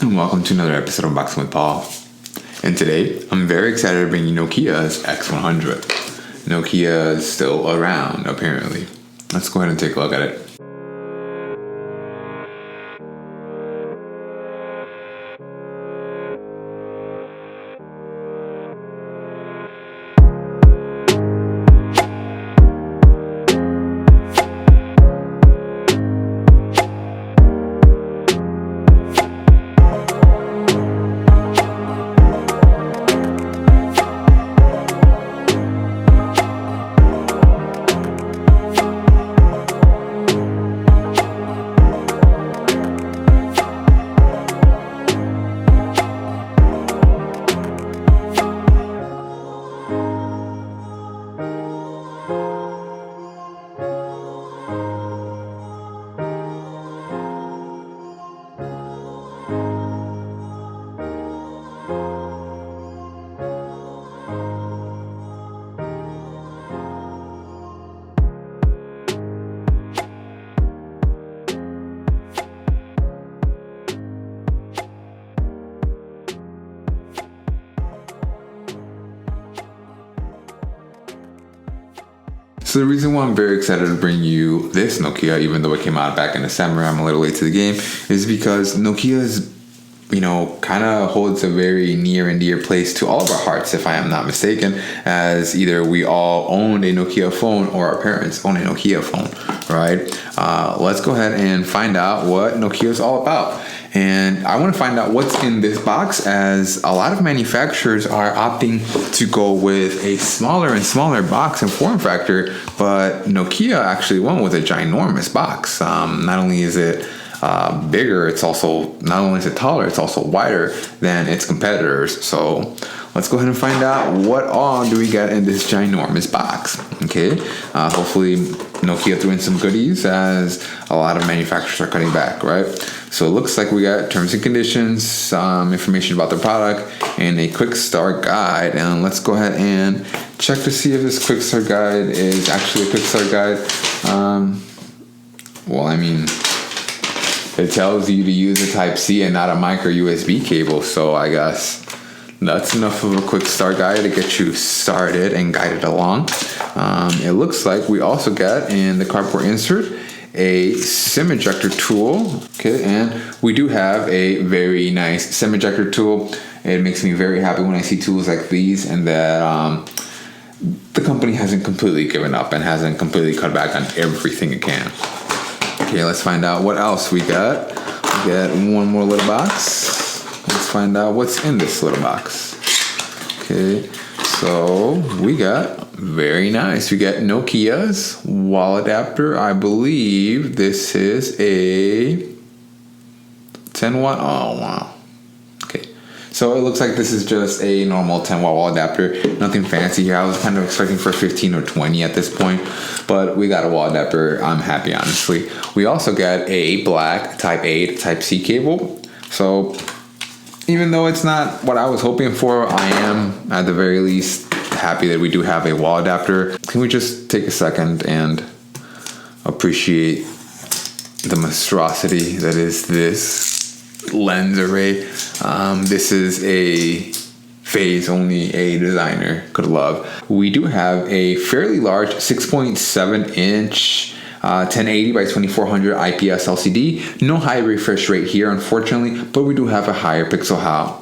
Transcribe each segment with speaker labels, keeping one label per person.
Speaker 1: And welcome to another episode of Boxing with Paul. And today, I'm very excited to bring you Nokia's X100. Nokia is still around, apparently. Let's go ahead and take a look at it. So the reason why I'm very excited to bring you this Nokia, even though it came out back in December, I'm a little late to the game, is because Nokia's, kind of holds a very near and dear place to all of our hearts, if I am not mistaken, as either we all owned a Nokia phone or our parents own a Nokia phone, right? Let's go ahead and find out what Nokia is all about. And I want to find out what's in this box, as a lot of manufacturers are opting to go with a smaller and smaller box and form factor, but Nokia actually went with a ginormous box. Not only is it bigger, it's also, not only is it taller, it's also wider than its competitors. So let's go ahead and find out what all do we get in this ginormous box. Okay, hopefully Nokia threw in some goodies, as a lot of manufacturers are cutting back, right? So it looks like we got terms and conditions, information about the product, and a quick start guide. And let's go ahead and check to see if this quick start guide is actually a quick start guide. It tells you to use a Type-C and not a micro USB cable. So I guess that's enough of a quick start guide to get you started and guided along. It looks like we also got in the cardboard insert a SIM ejector tool. Okay, and we do have a very nice SIM ejector tool. It makes me very happy when I see tools like these, and that the company hasn't completely given up and hasn't completely cut back on everything it can. Okay, let's find out what else we got. We got one more little box. Let's find out what's in this little box. Okay, so we got, very nice, we got Nokia's wall adapter. I believe this is a 10 watt. Oh, wow. Okay, so it looks like this is just a normal 10 watt wall adapter. Nothing fancy here. I was kind of expecting for 15 or 20 at this point, but we got a wall adapter. I'm happy, honestly. We also got a black Type A to Type-C cable. So even though it's not what I was hoping for, I am at the very least happy that we do have a wall adapter. Can we just take a second and appreciate the monstrosity that is this lens array? This is a phase only a designer could love. We do have a fairly large 6.7 inch 1080 by 2400 IPS LCD. No high refresh rate here, unfortunately, but we do have a higher pixel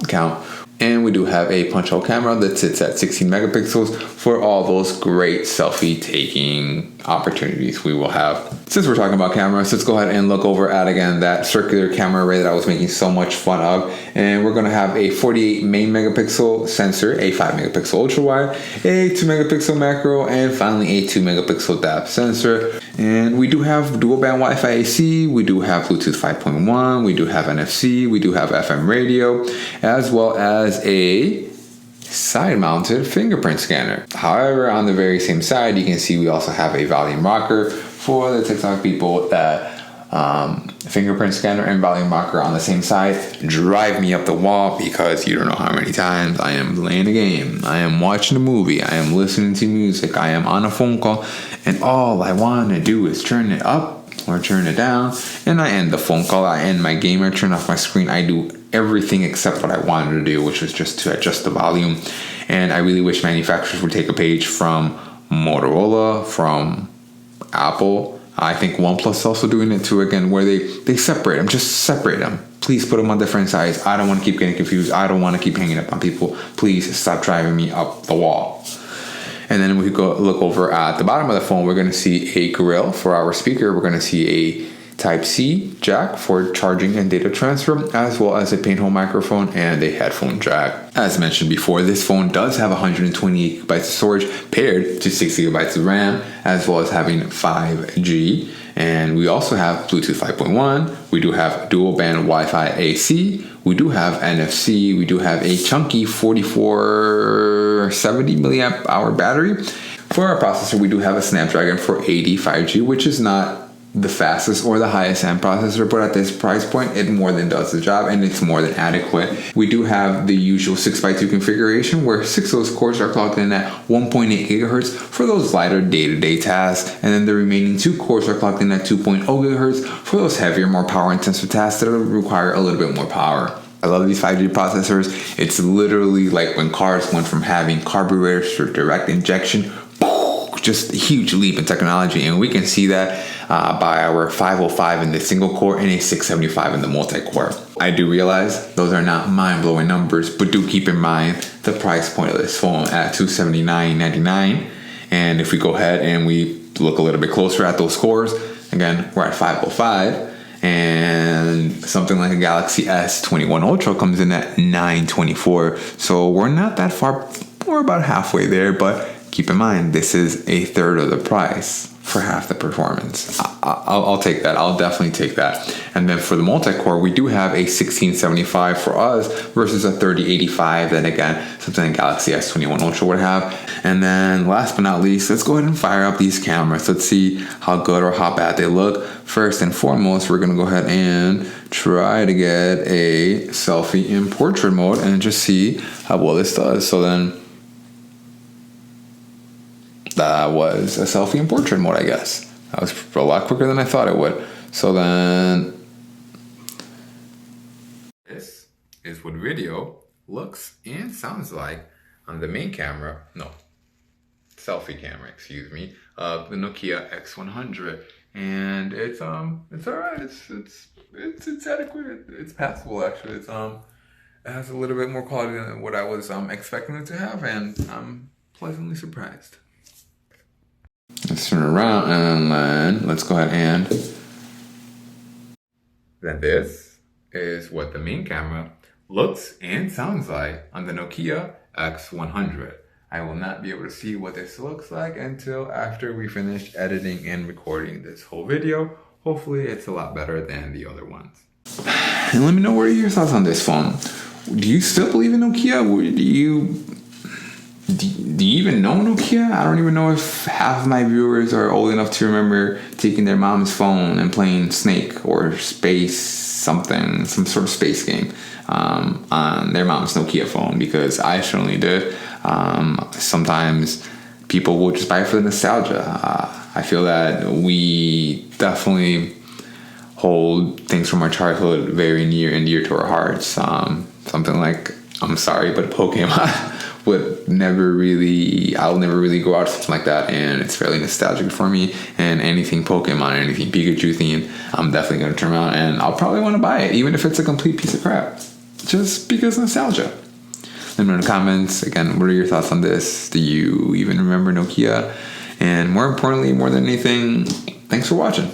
Speaker 1: count. And we do have a punch hole camera that sits at 16 megapixels for all those great selfie taking opportunities we will have. Since we're talking about cameras, let's go ahead and look over at, again, that circular camera array that I was making so much fun of. And we're going to have a 48 main megapixel sensor, a 5 megapixel ultra wide, a 2 megapixel macro, and finally a 2 megapixel depth sensor. And we do have dual band Wi-Fi AC, we do have Bluetooth 5.1, we do have NFC, we do have FM radio, as well as a side-mounted fingerprint scanner. However, on the very same side, you can see we also have a volume rocker for the TikTok people. That fingerprint scanner and volume rocker on the same side drive me up the wall, because you don't know how many times I am playing a game, I am watching a movie, I am listening to music, I am on a phone call, and all I want to do is turn it up or turn it down, and I end the phone call, I end my game, I turn off my screen, I do everything except what I wanted to do, which was just to adjust the volume. And I really wish manufacturers would take a page from Motorola, from Apple. I think OnePlus is also doing it too, again, where they separate them, just separate them. Please put them on different sides. I don't want to keep getting confused. I don't want to keep hanging up on people. Please stop driving me up the wall. And then we go look over at the bottom of the phone, we're going to see a grill for our speaker. We're going to see a Type-C jack for charging and data transfer, as well as a pinhole microphone and a headphone jack. As mentioned before, this phone does have 128 gigabytes of storage paired to 6 gigabytes of RAM, as well as having 5G. And we also have Bluetooth 5.1. We do have dual band Wi-Fi AC. We do have NFC. We do have a chunky 4470 milliamp hour battery. For our processor, we do have a SnapDragon 480 5G, which is not the fastest or the highest end processor, but at this price point, it more than does the job and it's more than adequate. We do have the usual 6x2 configuration where 6 of those cores are clocked in at 1.8 gigahertz for those lighter day-to-day tasks, and then the remaining 2 cores are clocked in at 2.0 gigahertz for those heavier, more power-intensive tasks that require a little bit more power. I love these 5G processors. It's literally like when cars went from having carburetors to direct injection. Just a huge leap in technology, and we can see that by our 505 in the single core and a 675 in the multi-core. I do realize those are not mind-blowing numbers, but do keep in mind the price point of this phone at $279.99. And if we go ahead and we look a little bit closer at those cores, again, we're at 505, and something like a Galaxy S21 Ultra comes in at $924. So we're not that far, we're about halfway there, but keep in mind, this is a third of the price for half the performance. I'll take that. I'll definitely take that. And then for the multi-core, we do have a 1675 for us versus a 3085 that, again, something like Galaxy S21 Ultra would have. And then last but not least, let's go ahead and fire up these cameras. Let's see how good or how bad they look. First and foremost, we're going to go ahead and try to get a selfie in portrait mode and just see how well this does. So then that was a selfie in portrait mode, I guess. That was a lot quicker than I thought it would. So then, this is what video looks and sounds like on the main camera, selfie camera, excuse me, of the Nokia X100. And it's alright, it's adequate, it's passable actually. It has a little bit more quality than what I was expecting it to have, and I'm pleasantly surprised. Let's turn around and then let's go ahead and then this is what the main camera looks and sounds like on the Nokia X100. I will not be able to see what this looks like until after we finish editing and recording this whole video. Hopefully it's a lot better than the other ones. And let me know what are your thoughts on this phone. Do you still believe in Nokia? Do you even know Nokia? I don't even know if half of my viewers are old enough to remember taking their mom's phone and playing Snake or Space something, some sort of space game on their mom's Nokia phone, because I certainly did. Sometimes people will just buy it for the nostalgia. I feel that we definitely hold things from our childhood very near and dear to our hearts. Something like, I'm sorry, but Pokemon I'll never really go out to something like that, and it's fairly nostalgic for me. And anything Pokemon, anything Pikachu themed, I'm definitely going to turn around and I'll probably want to buy it, even if it's a complete piece of crap, just because nostalgia. Let me know in the comments, again, what are your thoughts on this? Do you even remember Nokia? And more importantly, more than anything, thanks for watching.